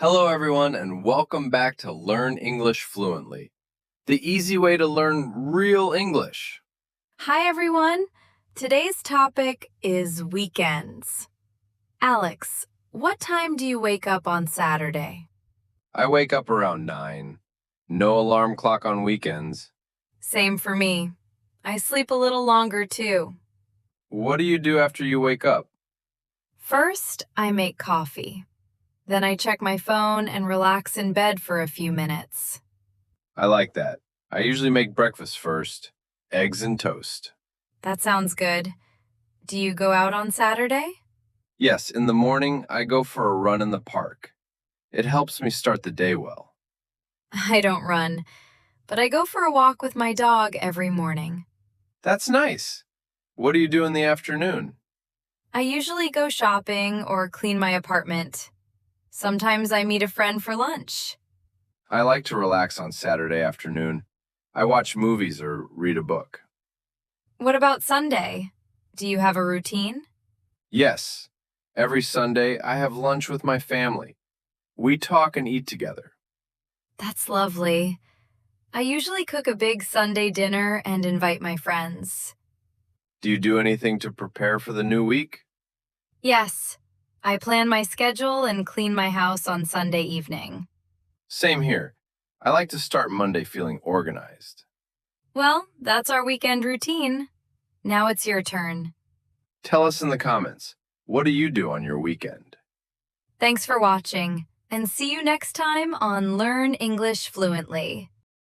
Hello, everyone, and welcome back to Learn English Fluently, the easy way to learn real English. Hi, everyone. Today's topic is weekends. Alex, what time do you wake up on Saturday? I wake up around 9. No alarm clock on weekends. Same for me. I sleep a little longer too. What do you do after you wake up? First, I make coffee. Then I check my phone and relax in bed for a few minutes. I like that. I usually make breakfast first, eggs and toast. That sounds good. Do you go out on Saturday? Yes, in the morning, I go for a run in the park. It helps me start the day well. I don't run, but I go for a walk with my dog every morning. That's nice. What do you do in the afternoon? I usually go shopping or clean my apartment. Sometimes I meet a friend for lunch. I like to relax on Saturday afternoon. I watch movies or read a book. What about Sunday? Do you have a routine? Yes, every Sunday I have lunch with my family. We talk and eat together. That's lovely. I usually cook a big Sunday dinner and invite my friends. Do you do anything to prepare for the new week? Yes, I plan my schedule and clean my house on Sunday evening. Same here. I like to start Monday feeling organized. Well, that's our weekend routine. Now it's your turn. Tell us in the comments, what do you do on your weekend? Thanks for watching, and see you next time on Learn English Fluently.